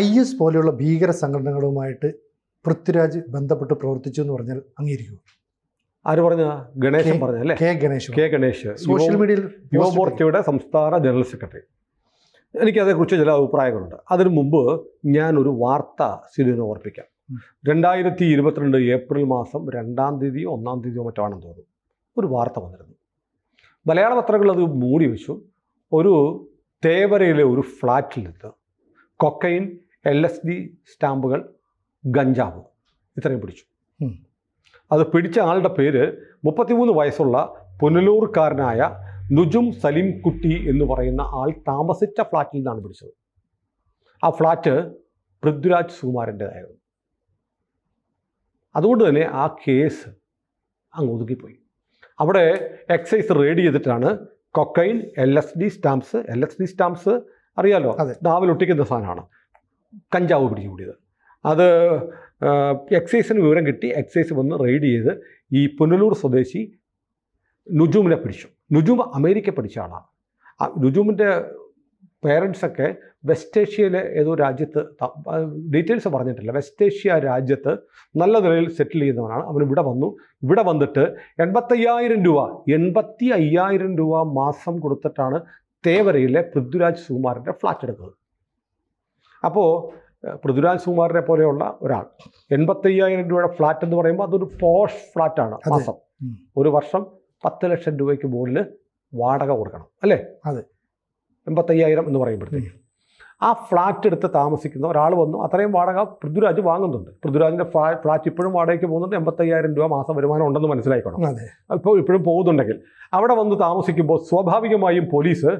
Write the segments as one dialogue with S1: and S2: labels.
S1: IS പോലെയുള്ള ഭീകര സംഘടനകളുമായിട്ട് പൃഥ്വിരാജ് ബന്ധപ്പെട്ട് പ്രവർത്തിച്ചു എന്ന് പറഞ്ഞാൽ അംഗീകരിക്കും?
S2: ആര് പറഞ്ഞ? ഗണേശൻ പറഞ്ഞല്ലേ?
S1: കെ ഗണേഷ് സോഷ്യൽ മീഡിയയിൽ
S2: യുവമോർച്ചയുടെ സംസ്ഥാന ജനറൽ സെക്രട്ടറി. എനിക്കതേക്കുറിച്ച് ചില അഭിപ്രായങ്ങളുണ്ട്. അതിനു മുമ്പ് ഞാനൊരു വാർത്ത സ്ഥിതിനെ ഓർപ്പിക്കാം. 2022 ഏപ്രിൽ മാസം 2-ാം തീയതി 1-ാം തീയതിയോ മറ്റോ ആണെന്ന് തോന്നുന്നു, ഒരു വാർത്ത വന്നിരുന്നു. മലയാള പത്രങ്ങൾ അത് മൂടി വെച്ചു. ഒരു തേവരയിലെ ഒരു ഫ്ലാറ്റിൽ നിന്ന് കൊക്കൈൻ, LSD സ്റ്റാമ്പുകൾ, ഗഞ്ചാവ് ഇത്രയും പിടിച്ചു. അത് പിടിച്ച ആളുടെ പേര് 33 വയസ്സുള്ള പുനലൂർക്കാരനായ നുജും സലീം കുട്ടി എന്ന് പറയുന്ന ആൾ താമസിച്ച ഫ്ലാറ്റിൽ നിന്നാണ് പിടിച്ചത്. ആ ഫ്ലാറ്റ് പൃഥ്വിരാജ് സുകുമാരൻ്റെതായിരുന്നു. അതുകൊണ്ട് തന്നെ ആ കേസ് അങ്ങ് ഒതുക്കിപ്പോയി. അവിടെ എക്സൈസ് റെയ്ഡ് ചെയ്തിട്ടാണ് കൊക്കൈൻ, LSD സ്റ്റാമ്പ്സ് അറിയാലോ, നാവിലൊട്ടിക്കുന്ന സാധനമാണ്, കഞ്ചാവ് പിടിച്ചുകൂടിയത്. അത് എക്സൈസിന് വിവരം കിട്ടി. എക്സൈസ് വന്ന് റെയ്ഡ് ചെയ്ത് ഈ പുനലൂർ സ്വദേശി നുജുമിനെ പിടിച്ചു. നുജും അമേരിക്ക പഠിച്ച ആളാണ്. നുജുമിൻ്റെ പേരൻസൊക്കെ വെസ്റ്റ് ഏഷ്യയിലെ ഏതോ രാജ്യത്ത്, ഡീറ്റെയിൽസ് പറഞ്ഞിട്ടില്ല, വെസ്റ്റ് ഏഷ്യ രാജ്യത്ത് നല്ല നിലയിൽ സെറ്റിൽ ചെയ്യുന്നവനാണ്. അവൻ ഇവിടെ വന്നു. ഇവിടെ വന്നിട്ട് 85,000 രൂപ മാസം കൊടുത്തിട്ടാണ് തേവരയിലെ പൃഥ്വിരാജ് സുകുമാരൻ്റെ ഫ്ലാറ്റ് എടുക്കുന്നത്. അപ്പോൾ പൃഥ്വിരാജ് സുകുമാരനെ പോലെയുള്ള ഒരാൾ 85,000 രൂപയുടെ ഫ്ലാറ്റ് എന്ന് പറയുമ്പോൾ അതൊരു പോഷ് ഫ്ലാറ്റാണ്. മാസം ഒരു വർഷം 10 ലക്ഷം രൂപയ്ക്ക് മുകളിൽ വാടക കൊടുക്കണം അല്ലേ?
S1: അതെ.
S2: 85,000 എന്ന് പറയുമ്പോഴത്തേക്ക് ആ ഫ്ലാറ്റ് എടുത്ത് താമസിക്കുന്ന ഒരാൾ വന്നു. അത്രയും വാടക പൃഥ്വിരാജ് വാങ്ങുന്നുണ്ട്. പൃഥ്വിരാജിൻ്റെ ഫ്ലാറ്റ് ഇപ്പോഴും വാടകയ്ക്ക് പോകുന്നുണ്ട്. 85,000 രൂപ മാസം വരുമാനം ഉണ്ടെന്ന് മനസ്സിലാക്കണം. ഇപ്പോൾ ഇപ്പോഴും പോകുന്നുണ്ടെങ്കിൽ അവിടെ വന്ന് താമസിക്കുമ്പോൾ സ്വാഭാവികമായും പോലീസ്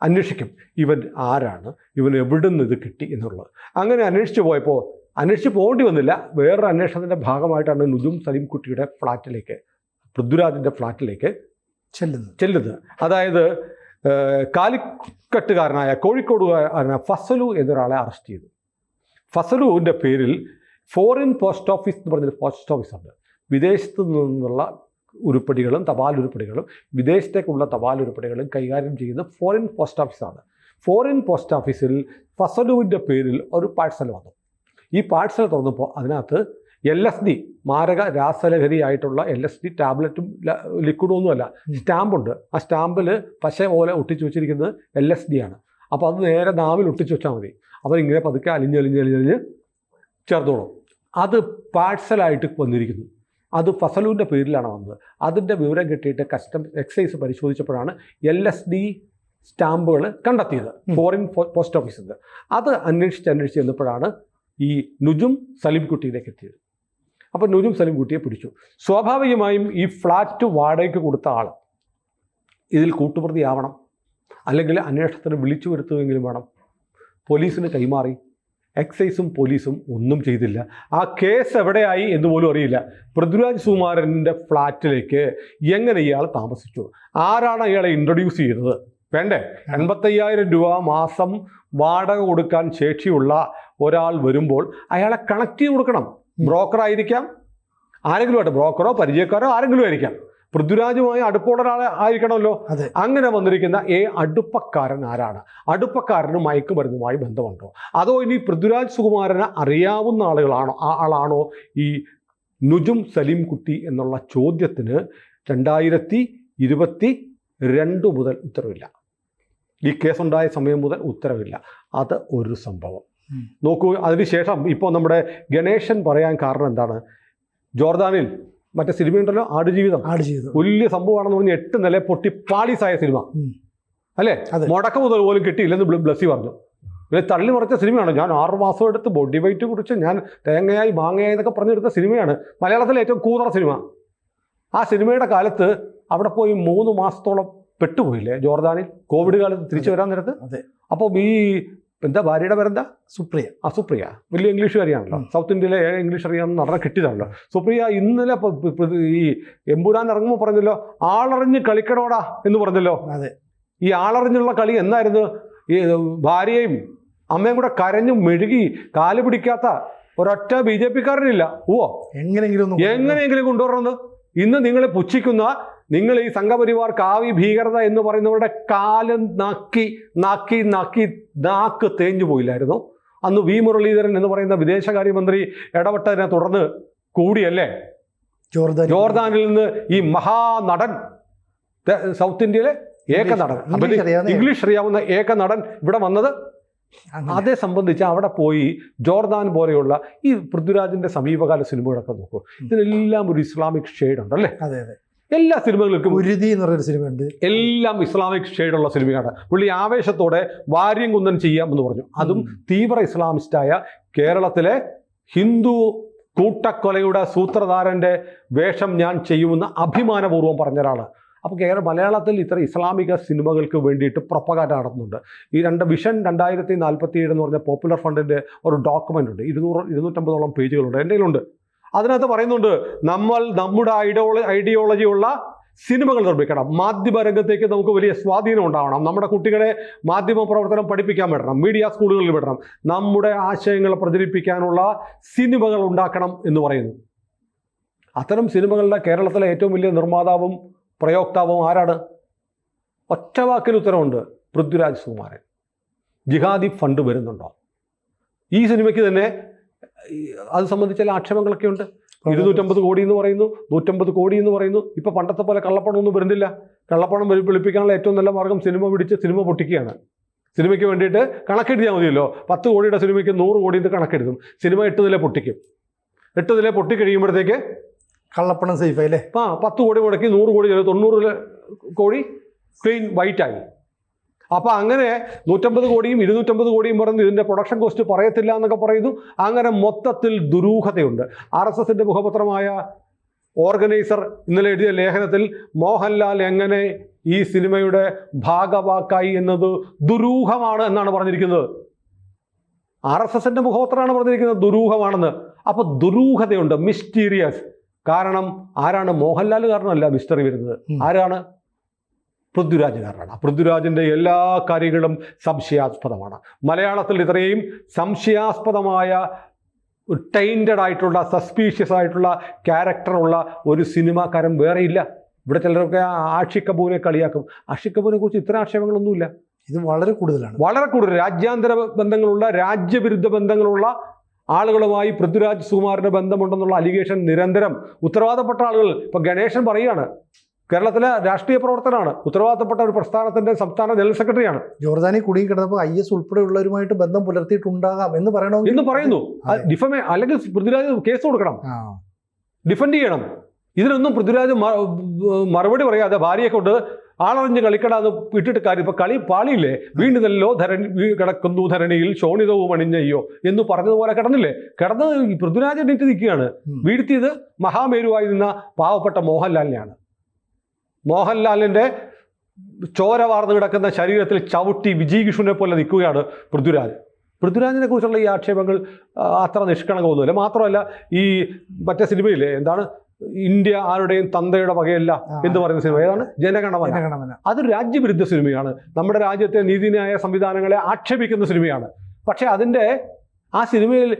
S2: അന്വേഷിക്കും, ഇവൻ ആരാണ്, ഇവൻ എവിടെ നിന്ന് ഇത് കിട്ടി എന്നുള്ളത്. അങ്ങനെ അന്വേഷിച്ച് പോയപ്പോൾ അന്വേഷിച്ച് പോകേണ്ടി വന്നില്ല. വേറൊരു അന്വേഷണത്തിൻ്റെ ഭാഗമായിട്ടാണ് നുജും സലീം കുട്ടിയുടെ ഫ്ലാറ്റിലേക്ക്, പൃഥ്വിരാജിൻ്റെ ഫ്ലാറ്റിലേക്ക് ചെല്ലുന്നത്. അതായത് കാലിക്കട്ടുകാരനായ, കോഴിക്കോടുകാരനായ ഫസലു എന്നൊരാളെ അറസ്റ്റ് ചെയ്തു. ഫസലുവിൻ്റെ പേരിൽ ഫോറിൻ പോസ്റ്റ് ഓഫീസ് എന്ന് പറഞ്ഞൊരു പോസ്റ്റ് ഓഫീസുണ്ട്. വിദേശത്ത് നിന്നുള്ള ഉരുപ്പടികളും തപാൽ ഉരുപ്പടികളും വിദേശത്തേക്കുള്ള തപാൽ ഉരുപ്പടികളും കൈകാര്യം ചെയ്യുന്ന ഫോറിൻ പോസ്റ്റ് ഓഫീസാണ്. ഫോറിൻ പോസ്റ്റ് ഓഫീസിൽ ഫസലുവിൻ്റെ പേരിൽ ഒരു പാഴ്സൽ വന്നു. ഈ പാഴ്സൽ തുറന്നപ്പോൾ അതിനകത്ത് LSD, മാരക രാസലഹരിയായിട്ടുള്ള LSD ടാബ്ലറ്റും ലിക്വിഡും ഒന്നുമല്ല, സ്റ്റാമ്പുണ്ട്. ആ സ്റ്റാമ്പിൽ പശ പോലെ ഒട്ടിച്ചു വെച്ചിരിക്കുന്നത് LSD ആണ്. അപ്പോൾ അത് നേരെ നാവിൽ ഒട്ടിച്ചു വെച്ചാൽ മതി. അവരിങ്ങനെ പതുക്കെ അലിഞ്ഞ് ചേർത്തോളും. അത് പാഴ്സലായിട്ട് വന്നിരിക്കുന്നു. അത് ഫസലുവിൻ്റെ പേരിലാണ് വന്നത്. അതിൻ്റെ വിവരം കിട്ടിയിട്ട് എക്സൈസ് പരിശോധിച്ചപ്പോഴാണ് LSD സ്റ്റാമ്പുകൾ കണ്ടെത്തിയത് ഫോറിൻ പോസ്റ്റ് ഓഫീസിൽ നിന്ന്. അത് അന്വേഷിച്ച് ചെന്നപ്പോഴാണ് ഈ നുജും സലീം കുട്ടിയിലേക്ക് എത്തിയത്. അപ്പോൾ നുജും സലീം കുട്ടിയെ പിടിച്ചു. സ്വാഭാവികമായും ഈ ഫ്ലാറ്റ് വാടകയ്ക്ക് കൊടുത്ത ആൾ ഇതിൽ കൂട്ടുപ്രതിയാവണം, അല്ലെങ്കിൽ അന്വേഷണത്തിന് വിളിച്ചു വരുത്തുമെങ്കിലും വേണം. പോലീസിന് കൈമാറി. എക്സൈസും പോലീസും ഒന്നും ചെയ്തില്ല. ആ കേസ് എവിടെയായി എന്ന് പോലും അറിയില്ല. പൃഥ്വിരാജ് സുകുമാരൻ്റെ ഫ്ലാറ്റിലേക്ക് എങ്ങനെ ഇയാൾ താമസിച്ചു? ആരാണ് ഇയാളെ ഇൻട്രൊഡ്യൂസ് ചെയ്തത്? വേണ്ടേ? 85,000 രൂപ മാസം വാടക കൊടുക്കാൻ ശേഷിയുള്ള ഒരാൾ വരുമ്പോൾ അയാളെ കണക്ട് ചെയ്ത് കൊടുക്കണം. ബ്രോക്കർ ആയിരിക്കാം, ആരെങ്കിലും ആയിട്ട്, ബ്രോക്കറോ പരിചയക്കാരോ ആരെങ്കിലും ആയിരിക്കാം. പൃഥ്വിരാജുമായി അടുപ്പമുള്ള ഒരാളെ ആയിരിക്കണമല്ലോ. അങ്ങനെ വന്നിരിക്കുന്ന അടുപ്പക്കാരൻ ആരാണ്? അടുപ്പക്കാരന് മയക്കുമരുന്നുമായി ബന്ധമുണ്ടോ? അതോ ഇനി പൃഥ്വിരാജ് സുകുമാരനെ അറിയാവുന്ന ആളാണോ ഈ നുജും സലീം കുട്ടി എന്നുള്ള ചോദ്യത്തിന് 2022 മുതൽ ഉത്തരവില്ല. ഈ കേസുണ്ടായ സമയം മുതൽ ഉത്തരവില്ല. അത് ഒരു സംഭവം. നോക്കൂ, അതിനുശേഷം ഇപ്പോൾ നമ്മുടെ ഗണേശൻ പറയാൻ കാരണം എന്താണ്? ജോർദാനിൽ മറ്റേ സിനിമയുണ്ടല്ലോ, ആടുജീവിതം, വലിയ സംഭവമാണെന്ന് പറഞ്ഞ് 8 നില പൊട്ടി പാളീസായ സിനിമ അല്ലേ? മുടക്കം മുതൽ പോലും കിട്ടിയില്ലെന്ന് ബ്ലസ്സി പറഞ്ഞു. പിന്നെ തള്ളി മറിച്ച സിനിമയാണ്. ഞാൻ 6 മാസം എടുത്ത് ബോഡി വെയിറ്റ് കുറിച്ച് ഞാൻ തേങ്ങയായി മാങ്ങയായി എന്നൊക്കെ പറഞ്ഞെടുത്ത സിനിമയാണ്. മലയാളത്തിലെ ഏറ്റവും കൂതറ സിനിമ. ആ സിനിമയുടെ കാലത്ത് അവിടെ പോയി 3 മാസത്തോളം പെട്ടുപോയില്ലേ ജോർദാനിൽ, കോവിഡ് കാലത്ത് തിരിച്ചു വരാൻ നേരത്ത്. അപ്പോൾ ഈ എന്താ ഭാര്യയുടെ പേരെന്താ? സുപ്രിയ. സുപ്രിയ വലിയ ഇംഗ്ലീഷുകാരിയാണല്ലോ, സൗത്ത് ഇന്ത്യയിലെ ഇംഗ്ലീഷ് അറിയാമെന്ന് നടന്ന കിട്ടിയതാണല്ലോ സുപ്രിയ. ഇന്നലെ ഈ എമ്പുരാൻ ഇറങ്ങുമ്പോൾ പറഞ്ഞല്ലോ, ആളറിഞ്ഞ് കളിക്കണോടാ എന്ന് പറഞ്ഞല്ലോ. ഈ ആളറിഞ്ഞുള്ള കളി എന്നായിരുന്നു? ഈ ഭാര്യയും അമ്മയും കൂടെ കരഞ്ഞു മെഴുകി കാല് പിടിക്കാത്ത ഒരൊറ്റ BJP-കാരനില്ല. എങ്ങനെയെങ്കിലും കൊണ്ടുവരണമെന്ന്. ഇന്ന് നിങ്ങളെ പുച്ഛിക്കുന്ന, നിങ്ങൾ ഈ സംഘപരിവാർ കാവി ഭീകരത എന്ന് പറയുന്നവരുടെ കാല് നാക്ക് തേഞ്ഞു പോയില്ലായിരുന്നു? അന്ന് വി മുരളീധരൻ എന്ന് പറയുന്ന വിദേശകാര്യമന്ത്രി ഇടപെട്ടതിനെ തുടർന്ന് കൂടിയല്ലേ ജോർദാനിൽ നിന്ന് ഈ മഹാനടൻ, സൗത്ത് ഇന്ത്യയിലെ ഏക നടൻ, ഇംഗ്ലീഷ് അറിയാവുന്ന ഏക നടൻ ഇവിടെ വന്നത്. അതേ സംബന്ധിച്ച് അവിടെ പോയി ജോർദാൻ പോലെയുള്ള ഈ പൃഥ്വിരാജിന്റെ സമീപകാല സിനിമകളൊക്കെ നോക്കൂ, ഇതിനെല്ലാം ഒരു ഇസ്ലാമിക് ഷെയ്ഡ് ഉണ്ടല്ലേ. എല്ലാ സിനിമകൾക്കും
S1: ഉരുതി എന്ന് പറയുന്ന സിനിമയുണ്ട്,
S2: എല്ലാം ഇസ്ലാമിക് ഷെയ്ഡുള്ള സിനിമയാണ്. പുള്ളി ആവേശത്തോടെ വാര്യം കുന്തൻ ചെയ്യാമെന്ന് പറഞ്ഞു. അതും തീവ്ര ഇസ്ലാമിസ്റ്റായ കേരളത്തിലെ ഹിന്ദു കൂട്ടക്കൊലയുടെ സൂത്രധാരന്റെ വേഷം ഞാൻ ചെയ്യുമെന്ന് അഭിമാനപൂർവ്വം പറഞ്ഞ ഒരാളാണ്. അപ്പോൾ മലയാളത്തിൽ ഇത്ര ഇസ്ലാമിക സിനിമകൾക്ക് വേണ്ടിയിട്ട് പ്രൊപ്പഗാൻഡ നടത്തുന്നുണ്ട്. ഈ വിഷൻ 2047 എന്ന് പറഞ്ഞ പോപ്പുലർ ഫണ്ടിൻ്റെ ഒരു ഡോക്യുമെൻ്റ് ഉണ്ട്, 250 പേജുകളുണ്ട്, എൻ്റെ കയ്യിലുണ്ട്. അതിനകത്ത് പറയുന്നുണ്ട്, നമ്മൾ നമ്മുടെ ഐഡിയോളജിയുള്ള സിനിമകൾ നിർമ്മിക്കണം, മാധ്യമരംഗത്തേക്ക് നമുക്ക് വലിയ സ്വാധീനം ഉണ്ടാവണം, നമ്മുടെ കുട്ടികളെ മാധ്യമ പ്രവർത്തനം പഠിപ്പിക്കാൻ വിടണം, മീഡിയ സ്കൂളുകളിൽ വിടണം, നമ്മുടെ ആശയങ്ങൾ പ്രചരിപ്പിക്കാനുള്ള സിനിമകൾ ഉണ്ടാക്കണം എന്ന് പറയുന്നു. അത്തരം സിനിമകളുടെ കേരളത്തിലെ ഏറ്റവും വലിയ നിർമ്മാതാവും പ്രയോക്താവും ആരാണ്? ഒറ്റ വാക്കിന് ഉത്തരവുണ്ട്, പൃഥ്വിരാജ് സുകുമാരൻ. ജിഹാദി ഫണ്ട് വരുന്നുണ്ടോ? ഈ സിനിമയ്ക്ക് തന്നെ അത് സംബന്ധിച്ച ചില ആക്ഷേപങ്ങളൊക്കെ ഉണ്ട്. 250 കോടി എന്ന് പറയുന്നു, 150 കോടി എന്ന് പറയുന്നു. ഇപ്പോൾ പണ്ടത്തെ പോലെ കള്ളപ്പണമൊന്നും വരുന്നില്ല. കള്ളപ്പണം വെളുപ്പിക്കാനുള്ള ഏറ്റവും നല്ല മാർഗം സിനിമ പിടിച്ച് സിനിമ പൊട്ടിക്കുകയാണ്. സിനിമയ്ക്ക് വേണ്ടിയിട്ട് കണക്കെഴുതിയാൽ മതിയല്ലോ. 10 കോടിയുടെ സിനിമയ്ക്ക് 100 കോടി എന്ന് കണക്കെഴുതും. സിനിമ 8 നില പൊട്ടിക്കും. 8 നില പൊട്ടിക്കഴിയുമ്പോഴത്തേക്ക്
S1: കള്ളപ്പണം സേഫ് അല്ലേ.
S2: 10 കോടി മുടക്കി 100 കോടി 90 കോടി ക്ലീൻ വൈറ്റായി. അപ്പോൾ അങ്ങനെ 150 കോടിയും 250 കോടിയും പറഞ്ഞ് ഇതിൻ്റെ പ്രൊഡക്ഷൻ കോസ്റ്റ് പറയത്തില്ല എന്നൊക്കെ പറയുന്നു. അങ്ങനെ മൊത്തത്തിൽ ദുരൂഹതയുണ്ട്. RSSൻ്റെ മുഖപത്രമായ ഓർഗനൈസർ ഇന്നലെ എഴുതിയ ലേഖനത്തിൽ മോഹൻലാൽ എങ്ങനെ ഈ സിനിമയുടെ ഭാഗവാക്കായി എന്നത് ദുരൂഹമാണ് എന്നാണ് പറഞ്ഞിരിക്കുന്നത്. RSSൻ്റെ മുഖപത്രമാണ് പറഞ്ഞിരിക്കുന്നത് ദുരൂഹമാണെന്ന്. അപ്പോൾ ദുരൂഹതയുണ്ട്, മിസ്റ്റീരിയസ്. കാരണം ആരാണ്? മോഹൻലാൽ കാരണമല്ല മിസ്റ്ററി വരുന്നത്. ആരാണ്? പൃഥ്വിരാജ് കാരണമാണ്. പൃഥ്വിരാജിൻ്റെ എല്ലാ കാര്യങ്ങളും സംശയാസ്പദമാണ്. മലയാളത്തിൽ ഇത്രയും സംശയാസ്പദമായ ടൈൻറ്റഡ് ആയിട്ടുള്ള സസ്പീഷ്യസ് ആയിട്ടുള്ള ക്യാരക്ടറുള്ള ഒരു സിനിമാക്കാരൻ വേറെയില്ല. ഇവിടെ ചിലരൊക്കെ ആഷിഖ് കപൂറിനെ കളിയാക്കും. ആഷിഖ് കപൂറിനെ കുറിച്ച് ഇത്ര ആക്ഷേപങ്ങളൊന്നുമില്ല.
S1: ഇത് വളരെ കൂടുതലാണ്, വളരെ
S2: കൂടുതൽ. രാജ്യാന്തര ബന്ധങ്ങളുള്ള, രാജ്യവിരുദ്ധ ബന്ധങ്ങളുള്ള ആളുകളുമായി പൃഥ്വിരാജ് സുകുമാരൻ്റെ ബന്ധമുണ്ടെന്നുള്ള അലിഗേഷൻ നിരന്തരം ഉത്തരവാദപ്പെട്ട ആളുകൾ, ഇപ്പോൾ ഗണേശൻ പറയുകയാണ്, കേരളത്തിലെ രാഷ്ട്രീയ പ്രവർത്തനമാണ്, ഉത്തരവാദിത്തപ്പെട്ട ഒരു പ്രസ്ഥാനത്തിന്റെ സംസ്ഥാന ജനറൽ സെക്രട്ടറിയാണ്.
S1: ജോർദാനിൽ കുടുങ്ങി കിടന്നപ്പോൾ IS ഉൾപ്പെടെയുള്ളവരുമായിട്ട് ബന്ധം പുലർത്തിയിട്ടുണ്ടാകാം എന്ന്
S2: പറയുന്നു. അല്ലെങ്കിൽ പൃഥ്വിരാജ് കേസ് കൊടുക്കണം, ഡിഫെൻഡ് ചെയ്യണം. ഇതിനൊന്നും പൃഥ്വിരാജ് മറുപടി പറയാതെ ഭാര്യയെ കൊണ്ട് ആളറിഞ്ഞ് കളിക്കടാന്ന് ഇട്ടിട്ട് കാര്യം. ഇപ്പൊ കളി പാളിയില്ലേ? വീണ്ടുതല്ലോ കിടക്കുന്നു ധരണിയിൽ ശോണിതവും അണിഞ്ഞയ്യോ എന്ന് പറഞ്ഞതുപോലെ കിടന്നില്ലേ? കിടന്ന് പൃഥ്വിരാജ് എണീറ്റ് നിൽക്കുകയാണ്. വീഴ്ത്തിയത് മഹാമേരുവായി നിന്ന പാവപ്പെട്ട മോഹൻലാലിനെയാണ്. മോഹൻലാലിൻ്റെ ചോര വാർന്നു കിടക്കുന്ന ശരീരത്തിൽ ചവിട്ടി വിജയ് കിഷുവിനെ പോലെ നിൽക്കുകയാണ് പൃഥ്വിരാജ്. പൃഥ്വിരാജിനെ കുറിച്ചുള്ള ഈ ആക്ഷേപങ്ങൾ അത്ര നിഷ്കളങ്കമൊന്നുമില്ല. മാത്രമല്ല, ഈ മറ്റേ സിനിമയില്ലേ, എന്താണ്, ഇന്ത്യ ആരുടെയും തന്തയുടെ വകയല്ല എന്ന് പറയുന്ന സിനിമ, ഏതാണ്? ജനഗണമന. അതൊരു രാജ്യവിരുദ്ധ സിനിമയാണ്. നമ്മുടെ രാജ്യത്തെ നീതിന്യായ സംവിധാനങ്ങളെ ആക്ഷേപിക്കുന്ന സിനിമയാണ്. പക്ഷേ അതിൻ്റെ ആ സിനിമയിൽ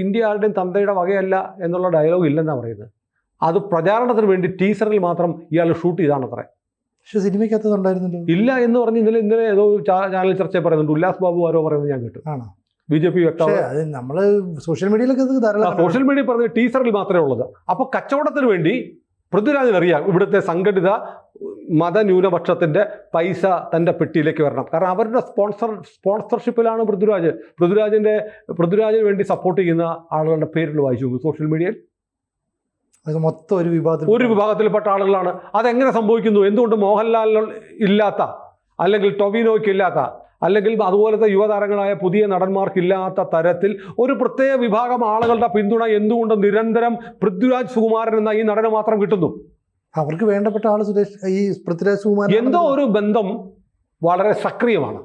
S2: ഇന്ത്യ ആരുടെയും തന്തയുടെ വകയല്ല എന്നുള്ള ഡയലോഗ് ഇല്ലെന്നാണ് പറയുന്നത്. അത് പ്രചാരണത്തിന് വേണ്ടി ടീസറിൽ മാത്രം ഇയാൾ ഷൂട്ട് ചെയ്താണത്രേ.
S1: പക്ഷേ സിനിമയ്ക്കകത്തുണ്ടായിരുന്നല്ലോ.
S2: ഇല്ല എന്ന് പറഞ്ഞ് ഇന്നലെ ഏതോ ചാനൽ ചർച്ച പറയുന്നുണ്ട്. ഉല്ലാസ് ബാബു ആരോ പറയുന്നത് ഞാൻ കേട്ടു.
S1: ആണോ?
S2: BJP വ്യക്തമാണ്.
S1: നമ്മൾ സോഷ്യൽ മീഡിയയിലൊക്കെ
S2: സോഷ്യൽ മീഡിയ പറഞ്ഞ ടീസറിൽ മാത്രമേ ഉള്ളത്. അപ്പോൾ കച്ചവടത്തിന് വേണ്ടി പൃഥ്വിരാജിനറിയാം ഇവിടുത്തെ സംഘടിത മതന്യൂനപക്ഷത്തിൻ്റെ പൈസ തൻ്റെ പെട്ടിയിലേക്ക് വരണം. കാരണം അവരുടെ സ്പോൺസർഷിപ്പിലാണ് പൃഥ്വിരാജിന് വേണ്ടി സപ്പോർട്ട് ചെയ്യുന്ന ആളുകളുടെ പേരിൽ വായിച്ചു സോഷ്യൽ മീഡിയയിൽ.
S1: മൊത്തം ഒരു
S2: വിഭാഗത്തിൽപ്പെട്ട ആളുകളാണ്. അതെങ്ങനെ സംഭവിക്കുന്നു? എന്തുകൊണ്ട് മോഹൻലാൽ ഇല്ലാത്ത, അല്ലെങ്കിൽ ടൊവിനോയ്ക്ക് ഇല്ലാത്ത, അല്ലെങ്കിൽ അതുപോലത്തെ യുവതാരങ്ങളായ പുതിയ നടന്മാർക്കില്ലാത്ത തരത്തിൽ ഒരു പ്രത്യേക വിഭാഗം ആളുകളുടെ പിന്തുണ എന്തുകൊണ്ട് നിരന്തരം പൃഥ്വിരാജ് സുകുമാരൻ എന്ന ഈ നടന് മാത്രം കിട്ടുന്നു?
S1: അവർക്ക് വേണ്ടപ്പെട്ട ആൾ ഈ പൃഥ്വിരാജ് സുകുമാരൻ
S2: എന്തോ ഒരു ബന്ധം വളരെ സക്രിയമാണ്.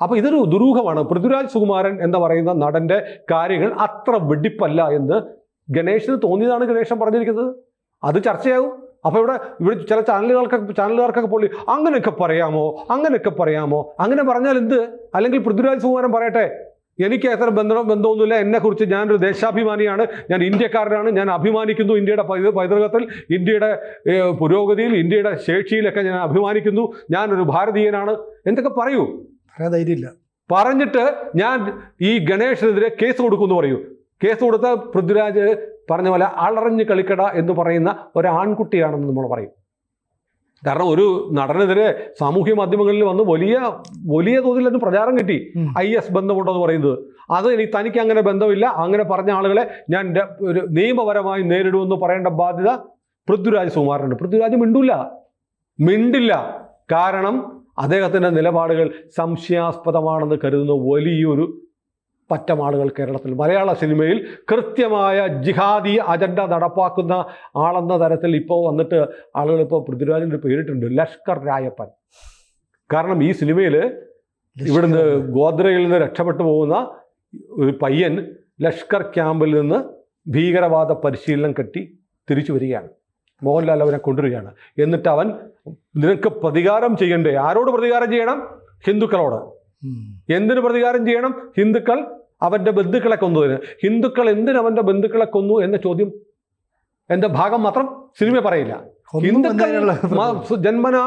S2: അപ്പോൾ ഇതൊരു ദുരൂഹമാണ്. പൃഥ്വിരാജ് സുകുമാരൻ എന്ന് പറയുന്ന നടൻ്റെ കാര്യങ്ങൾ അത്ര വെടിപ്പല്ല എന്ന് ഗണേശന് തോന്നിയതാണ് ഗണേശൻ പറഞ്ഞിരിക്കുന്നത്. അത് ചർച്ചയാകും. അപ്പോൾ ഇവിടെ ചില ചാനലുകാർക്കൊക്കെ പോയി അങ്ങനെയൊക്കെ പറയാമോ? അങ്ങനെ പറഞ്ഞാൽ എന്ത്? അല്ലെങ്കിൽ പൃഥ്വിരാജ് സുകുമാരൻ പറയട്ടെ, എനിക്ക് എത്ര ബന്ധമൊന്നുമില്ല, എന്നെക്കുറിച്ച് ഞാനൊരു ദേശാഭിമാനിയാണ്, ഞാൻ ഇന്ത്യക്കാരനാണ്, ഞാൻ അഭിമാനിക്കുന്നു ഇന്ത്യയുടെ പൈതൃകത്തിൽ, ഇന്ത്യയുടെ പുരോഗതിയിൽ, ഇന്ത്യയുടെ ശേഷിയിലൊക്കെ ഞാൻ അഭിമാനിക്കുന്നു, ഞാനൊരു ഭാരതീയനാണ്, എന്തൊക്കെ പറയൂ.
S1: ധൈര്യമില്ല.
S2: പറഞ്ഞിട്ട് ഞാൻ ഈ ഗണേഷിനെതിരെ കേസ് കൊടുക്കുമെന്ന് പറയൂ. കേസ് കൊടുത്ത പൃഥ്വിരാജ് പറഞ്ഞ പോലെ അളറിഞ്ഞ് കളിക്കട എന്ന് പറയുന്ന ഒരു ആൺകുട്ടിയാണെന്ന് നമ്മൾ പറയും. കാരണം ഒരു നടനെതിരെ സാമൂഹ്യ മാധ്യമങ്ങളിൽ വന്ന് വലിയ തോതിൽ അത് പ്രചാരം കിട്ടി. IS ബന്ധമുണ്ടെന്ന് പറയുന്നത്. അത് തനിക്ക് അങ്ങനെ ബന്ധമില്ല, അങ്ങനെ പറഞ്ഞ ആളുകളെ ഞാൻ ഒരു നിയമപരമായി നേരിടുമെന്ന് പറയേണ്ട ബാധ്യത പൃഥ്വിരാജ് സുകുമാരനുണ്ട്. പൃഥ്വിരാജ് മിണ്ടില്ല. കാരണം അദ്ദേഹത്തിൻ്റെ നിലപാടുകൾ സംശയാസ്പദമാണെന്ന് കരുതുന്ന വലിയൊരു പറ്റം ആളുകൾ കേരളത്തിൽ മലയാള സിനിമയിൽ കൃത്യമായ ജിഹാദി അജണ്ട നടപ്പാക്കുന്ന ആളെന്ന തരത്തിൽ ഇപ്പോൾ വന്നിട്ട് ആളുകൾ ഇപ്പോൾ പൃഥ്വിരാജിൻ്റെ പേരിട്ടുണ്ട്, ലഷ്കർ രായപ്പൻ. കാരണം ഈ സിനിമയിൽ ഇവിടുന്ന് ഗോദ്രയിൽ നിന്ന് രക്ഷപ്പെട്ടു പോകുന്ന ഒരു പയ്യൻ ലഷ്കർ ക്യാമ്പിൽ നിന്ന് ഭീകരവാദ പരിശീലനം കെട്ടി തിരിച്ചു വരികയാണ്. മോഹൻലാൽ അവനെ കൊണ്ടുവരികയാണ്. എന്നിട്ട് അവൻ നിനക്ക് പ്രതികാരം ചെയ്യണ്ടേ? ആരോട് പ്രതികാരം ചെയ്യണം? ഹിന്ദുക്കളോട്. എന്തിനു പ്രതികാരം ചെയ്യണം? ഹിന്ദുക്കൾ അവൻ്റെ ബന്ധുക്കളെ കൊന്നതിന്. ഹിന്ദുക്കൾ എന്തിന് അവൻ്റെ ബന്ധുക്കളെ കൊന്നു എന്ന ചോദ്യം എൻ്റെ ഭാഗം മാത്രം സിനിമ പറയില്ല. ഹിന്ദുക്കൾ ജന്മനാ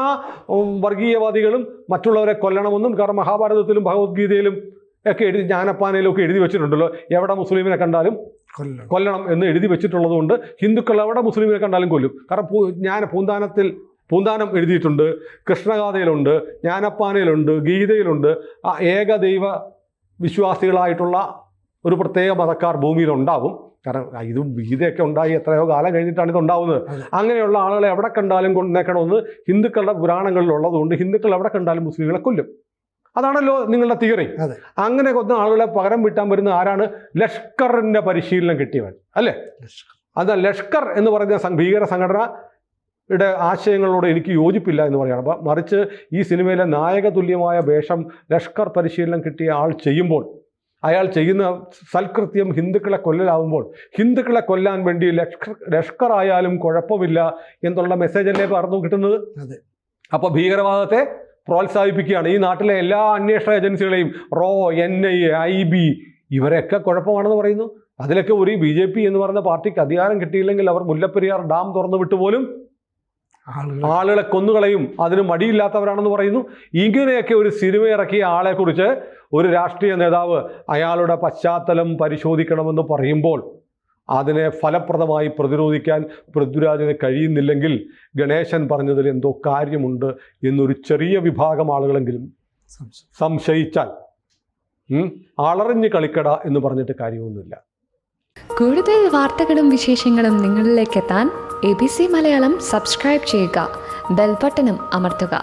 S2: വർഗീയവാദികളും മറ്റുള്ളവരെ കൊല്ലണമെന്നും, കാരണം മഹാഭാരതത്തിലും ഭഗവത്ഗീതയിലും ഒക്കെ ജ്ഞാനപ്പാനയിലും ഒക്കെ എഴുതി വെച്ചിട്ടുണ്ടല്ലോ, എവിടെ മുസ്ലിമിനെ കണ്ടാലും കൊല്ലണം എന്ന് എഴുതി വെച്ചിട്ടുള്ളത് കൊണ്ട് ഹിന്ദുക്കൾ എവിടെ മുസ്ലിമിനെ കണ്ടാലും കൊല്ലും. കാരണം പൂന്താനം എഴുതിയിട്ടുണ്ട്, കൃഷ്ണഗാഥയിലുണ്ട്, ജ്ഞാനപ്പാനയിലുണ്ട്, ഗീതയിലുണ്ട്. ആ ഏകദൈവ വിശ്വാസികളായിട്ടുള്ള ഒരു പ്രത്യേക മതക്കാർ ഭൂമിയിലുണ്ടാവും. കാരണം ഇതും ഗീതയൊക്കെ ഉണ്ടായി എത്രയോ കാലം കഴിഞ്ഞിട്ടാണ് ഇത് ഉണ്ടാവുന്നത്. അങ്ങനെയുള്ള ആളുകളെ എവിടെ കണ്ടാലും കൊന്നേക്കണമെന്ന് ഹിന്ദുക്കളുടെ പുരാണങ്ങളിലുള്ളതുകൊണ്ട് ഹിന്ദുക്കൾ എവിടെ കണ്ടാലും മുസ്ലിങ്ങളെ കൊല്ലും. അതാണല്ലോ നിങ്ങളുടെ തിയറി. അങ്ങനെ കൊന്ന ആളുകളെ പകരം വിട്ടാൻ വരുന്ന ആരാണ്? ലഷ്കറിൻ്റെ പരിശീലനം കിട്ടിയവൻ അല്ലേ? അത് ലഷ്കർ എന്ന് പറയുന്ന ഭീകര സംഘടനയുടെ ആശയങ്ങളോട് എനിക്ക് യോജിപ്പില്ല എന്ന് പറയുകയാണ്. അപ്പം മറിച്ച് ഈ സിനിമയിലെ നായക തുല്യമായ വേഷം ലഷ്കർ പരിശീലനം കിട്ടിയ ആൾ ചെയ്യുമ്പോൾ, അയാൾ ചെയ്യുന്ന സൽകൃത്യം ഹിന്ദുക്കളെ കൊല്ലലാവുമ്പോൾ, ഹിന്ദുക്കളെ കൊല്ലാൻ വേണ്ടി ലഷ്കർ ആയാലും കുഴപ്പമില്ല എന്നുള്ള മെസ്സേജല്ലേ പറഞ്ഞു കിട്ടുന്നത്. അപ്പോൾ ഭീകരവാദത്തെ പ്രോത്സാഹിപ്പിക്കുകയാണ്. ഈ നാട്ടിലെ എല്ലാ അന്വേഷണ ഏജൻസികളെയും റോ, NIA, IB ഇവരൊക്കെ കുഴപ്പമാണെന്ന് പറയുന്നു. അതിലൊക്കെ ഒരു BJP എന്ന് പറയുന്ന പാർട്ടിക്ക് അധികാരം കിട്ടിയില്ലെങ്കിൽ അവർ മുല്ലപ്പെരിയാർ ഡാം തുറന്നു വിട്ടുപോലും ആളുകളെ കൊന്നുകളയും, അതിന് മടിയില്ലാത്തവരാണെന്ന് പറയുന്നു. ഇങ്ങനെയൊക്കെ ഒരു സിനിമ ഇറക്കിയ ആളെക്കുറിച്ച് ഒരു രാഷ്ട്രീയ നേതാവ് അയാളുടെ പശ്ചാത്തലം പരിശോധിക്കണമെന്ന് പറയുമ്പോൾ അതിനെ ഫലപ്രദമായി പ്രതിരോധിക്കാൻ പൃഥ്വിരാജിന് കഴിയുന്നില്ലെങ്കിൽ ഗണേശൻ പറഞ്ഞതിൽ എന്തോ കാര്യമുണ്ട് എന്നൊരു ചെറിയ വിഭാഗം ആളുകളെങ്കിലും സംശയിച്ചാൽ അളറിഞ്ഞ് കളിക്കട എന്ന് പറഞ്ഞിട്ട് കാര്യമൊന്നുമില്ല.
S3: കൂടുതൽ വാർത്തകളും വിശേഷങ്ങളും നിങ്ങളിലേക്ക് എത്താൻ ABC മലയാളം സബ്സ്ക്രൈബ് ചെയ്യുക, ബെൽ ബട്ടണും അമർത്തുക.